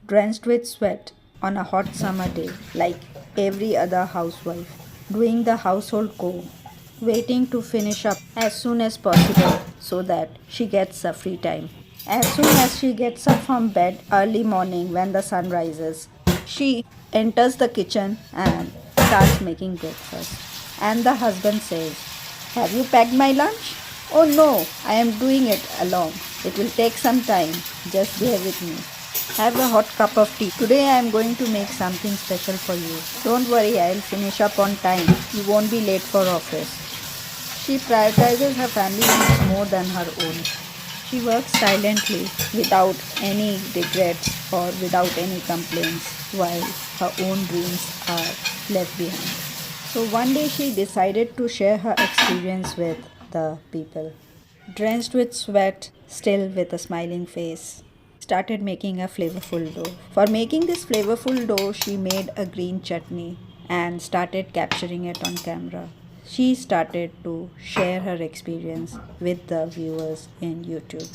drenched with sweat on a hot summer day, like every other housewife, doing the household chore, waiting to finish up as soon as possible so that she gets a free time. As soon as she gets up from bed early morning when the sun rises, she enters the kitchen and starts making breakfast. And the husband says, "Have you packed my lunch?" "Oh no, I am doing it alone. It will take some time. Just bear with me. Have a hot cup of tea. Today I am going to make something special for you. Don't worry, I'll finish up on time. You won't be late for office." She prioritizes her family needs more than her own. She works silently without any regrets or without any complaints while her own dreams are left behind. So one day she decided to share her experience with the people. Drenched with sweat, still with a smiling face, started making a flavorful dough. For making this flavorful dough, she made a green chutney and started capturing it on camera. She started to share her experience with the viewers in YouTube.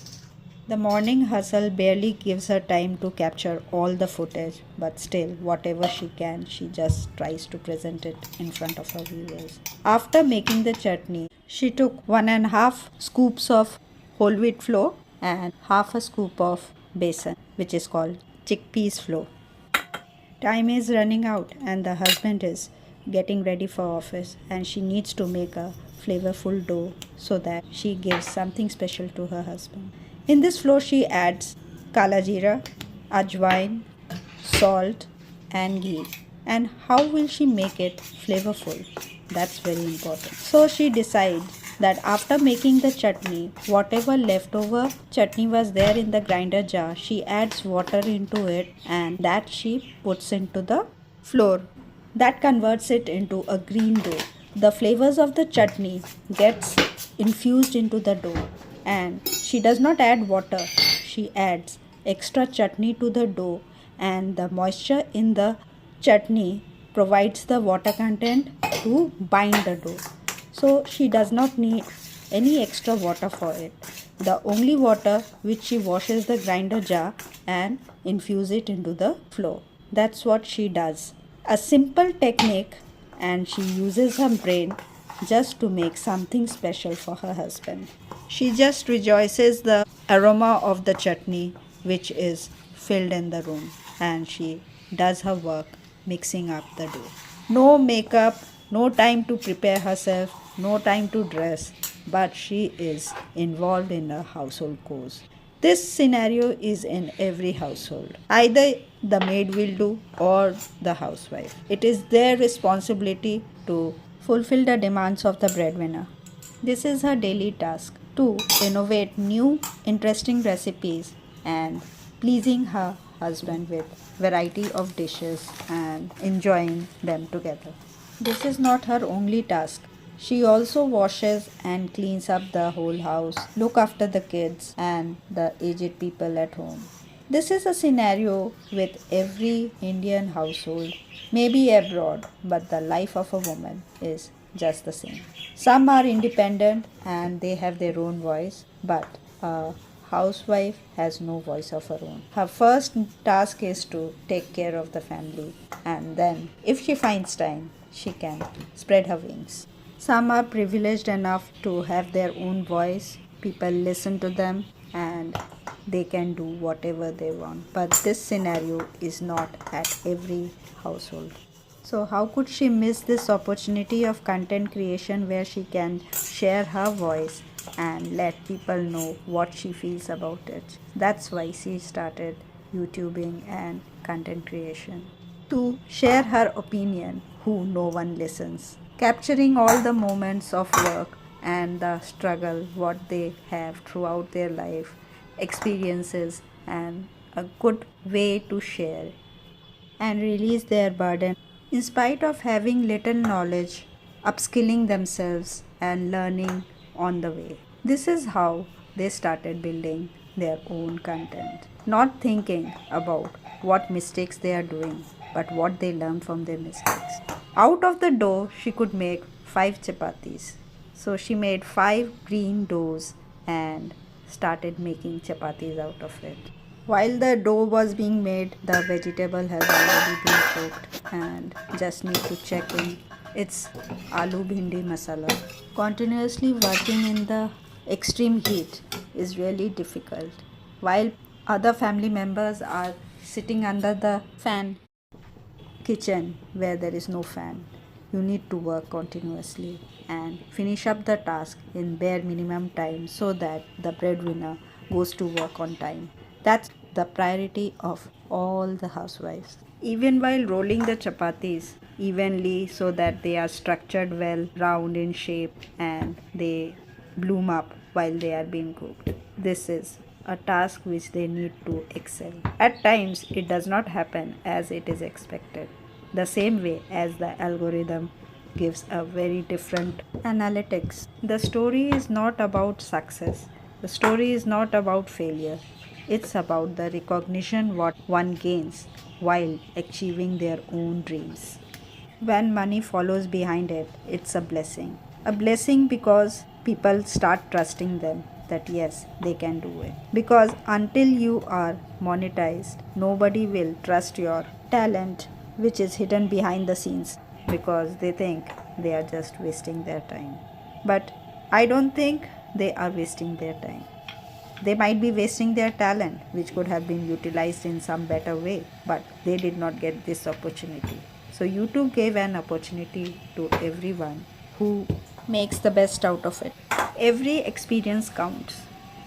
The morning hustle barely gives her time to capture all the footage, but still, whatever she can, she just tries to present it in front of her viewers. After making the chutney, she took 1.5 scoops of whole wheat flour and half a scoop of besan, which is called chickpeas flour. Time is running out, and the husband is getting ready for office, and she needs to make a flavorful dough so that she gives something special to her husband. In this flour, she adds kala jeera, ajwain, salt, and ghee. And how will she make it flavorful? That's very important. So she decides that after making the chutney, whatever leftover chutney was there in the grinder jar, she adds water into it and that she puts into the flour. That converts it into a green dough. The flavors of the chutney gets infused into the dough, and she does not add water. She adds extra chutney to the dough, and the moisture in the chutney provides the water content to bind the dough. So she does not need any extra water for it. The only water which she washes the grinder jar and infuse it into the flour. That's what she does. A simple technique, and she uses her brain just to make something special for her husband. She just rejoices the aroma of the chutney which is filled in the room, and she does her work mixing up the dough. No makeup, no time to prepare herself, no time to dress, but she is involved in a household chores. This scenario is in every household. Either the maid will do or the housewife. It is their responsibility to fulfill the demands of the breadwinner. This is her daily task to innovate new interesting recipes and pleasing her husband with variety of dishes and enjoying them together. This is not her only task. She also washes and cleans up the whole house, look after the kids and the aged people at home. This is a scenario with every Indian household, maybe abroad, but the life of a woman is just the same. Some are independent and they have their own voice, but a housewife has no voice of her own. Her first task is to take care of the family, and then, if she finds time, she can spread her wings. Some are privileged enough to have their own voice. People listen to them and they can do whatever they want. But this scenario is not at every household. So, how could she miss this opportunity of content creation where she can share her voice and let people know what she feels about it? That's why she started YouTubing and content creation, to share her opinion who no one listens, capturing all the moments of work and the struggle what they have throughout their life, experiences, and a good way to share and release their burden in spite of having little knowledge, upskilling themselves and learning on the way. This is how they started building their own content, not thinking about what mistakes they are doing, but what they learn from their mistakes. Out of the dough, she could make 5 chapatis. So she made 5 green doughs and started making chapatis out of it. While the dough was being made, the vegetable has already been cooked and just need to check in. It's aloo bhindi masala. Continuously working in the extreme heat is really difficult. While other family members are sitting under the fan kitchen where there is no fan, you need to work continuously and finish up the task in bare minimum time so that the breadwinner goes to work on time. That's the priority of all the housewives. Even while rolling the chapatis evenly so that they are structured well, round in shape, and they bloom up while they are being cooked. This is a task which they need to excel. At times, it does not happen as it is expected. The same way as the algorithm gives a very different analytics. The story is not about success. The story is not about failure. It's about the recognition what one gains while achieving their own dreams. When money follows behind it, it's a blessing. A blessing because people start trusting them that yes, they can do it. Because until you are monetized, nobody will trust your talent, which is hidden behind the scenes, because they think they are just wasting their time. But I don't think they are wasting their time. They might be wasting their talent, which could have been utilized in some better way, but they did not get this opportunity. So, YouTube gave an opportunity to everyone who makes the best out of it. Every experience counts.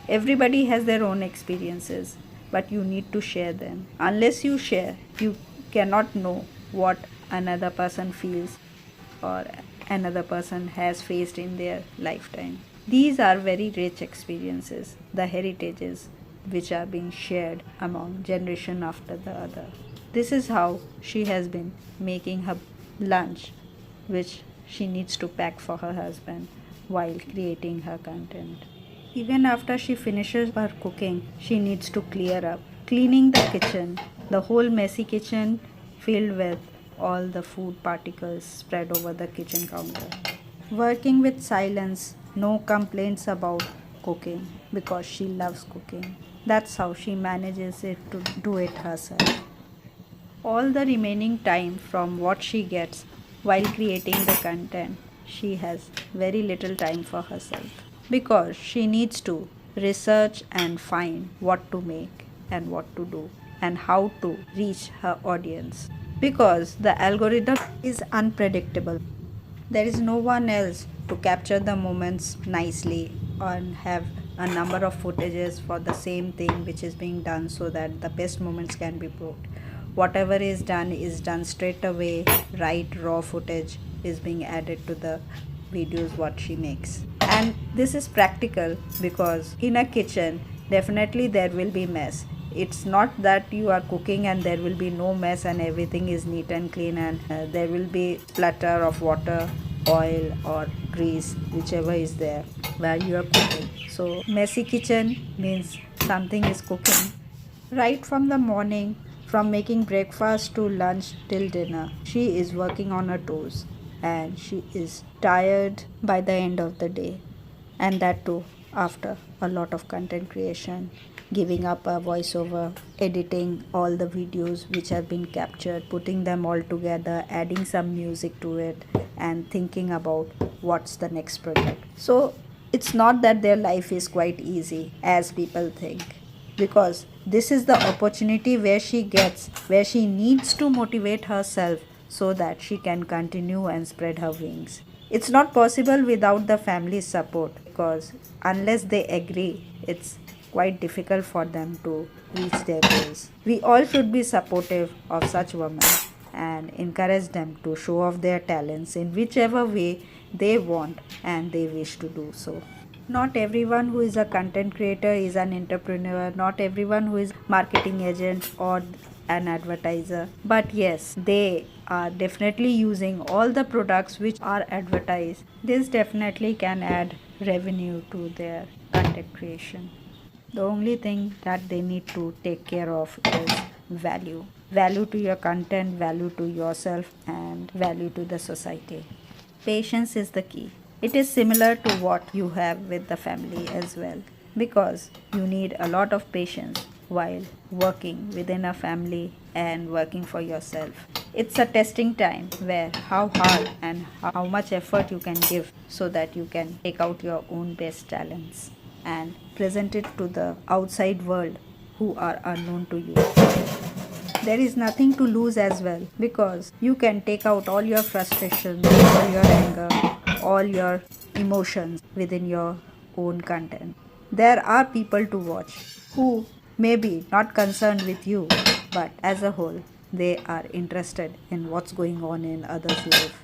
Everybody has their own experiences, but you need to share them. Unless you share, you cannot know what another person feels or another person has faced in their lifetime. These are very rich experiences, the heritages which are being shared among generation after the other. This is how she has been making her lunch, which she needs to pack for her husband while creating her content. Even after she finishes her cooking, she needs to clear up, cleaning the kitchen, the whole messy kitchen filled with all the food particles spread over the kitchen counter. Working with silence, no complaints about cooking because she loves cooking. That's how she manages it to do it herself. All the remaining time from what she gets while creating the content, she has very little time for herself because she needs to research and find what to make and what to do and how to reach her audience because the algorithm is unpredictable. There is no one else to capture the moments nicely and have a number of footages for the same thing which is being done so that the best moments can be brought. Whatever is done straight away, right raw footage is being added to the videos what she makes. And this is practical because in a kitchen definitely there will be mess. It's not that you are cooking and there will be no mess and everything is neat and clean and there will be splatter of water, oil or grease, whichever is there where you are cooking. So messy kitchen means something is cooking. Right from the morning, from making breakfast to lunch till dinner, she is working on her toes and she is tired by the end of the day. And that too after a lot of content creation, giving up a voiceover, editing all the videos which have been captured, putting them all together, adding some music to it, and thinking about what's the next project. So it's not that their life is quite easy as people think because this is the opportunity where she gets, where she needs to motivate herself so that she can continue and spread her wings. It's not possible without the family's support because unless they agree, it's quite difficult for them to reach their goals. We all should be supportive of such women and encourage them to show off their talents in whichever way they want and they wish to do so. Not everyone who is a content creator is an entrepreneur, not everyone who is marketing agent or an advertiser, but yes, they are definitely using all the products which are advertised. This definitely can add revenue to their content creation. The only thing that they need to take care of is value. Value to your content, value to yourself, and value to the society. Patience is the key. It is similar to what you have with the family as well because you need a lot of patience while working within a family and working for yourself. It's a testing time where how hard and how much effort you can give so that you can take out your own best talents and present it to the outside world who are unknown to you. There is nothing to lose as well because you can take out all your frustrations, all your anger, all your emotions within your own content. There are people to watch who may be not concerned with you, but as a whole, they are interested in what's going on in others' life.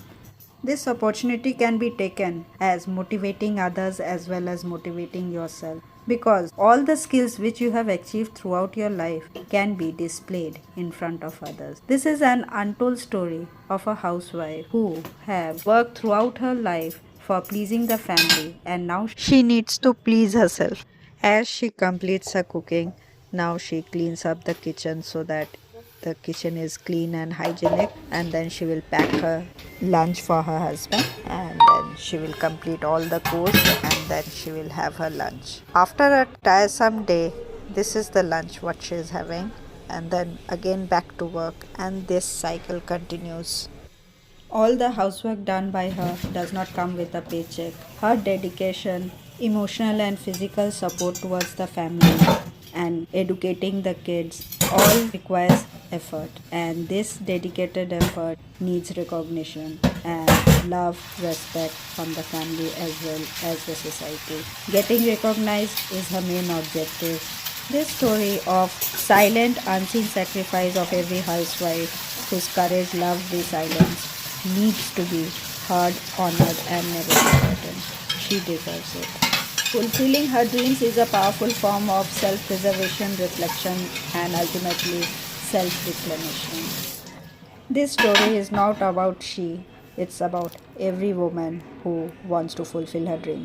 This opportunity can be taken as motivating others as well as motivating yourself because all the skills which you have achieved throughout your life can be displayed in front of others. This is an untold story of a housewife who have worked throughout her life for pleasing the family and now she needs to please herself. As she completes her cooking, now she cleans up the kitchen so that the kitchen is clean and hygienic, and then she will pack her lunch for her husband, and then she will complete all the course, and then she will have her lunch. After a tiresome day, this is the lunch what she is having, and then again back to work, and this cycle continues. All the housework done by her does not come with a paycheck. Her dedication, emotional and physical support towards the family, and educating the kids all requires effort. And this dedicated effort needs recognition and love, respect from the family as well as the society. Getting recognized is her main objective. This story of silent, unseen sacrifice of every housewife whose courage, love, resilience needs to be heard, honored, and never forgotten. She deserves it. Fulfilling her dreams is a powerful form of self preservation, reflection, and ultimately self reclamation. This story is not about she, it's about every woman who wants to fulfill her dreams.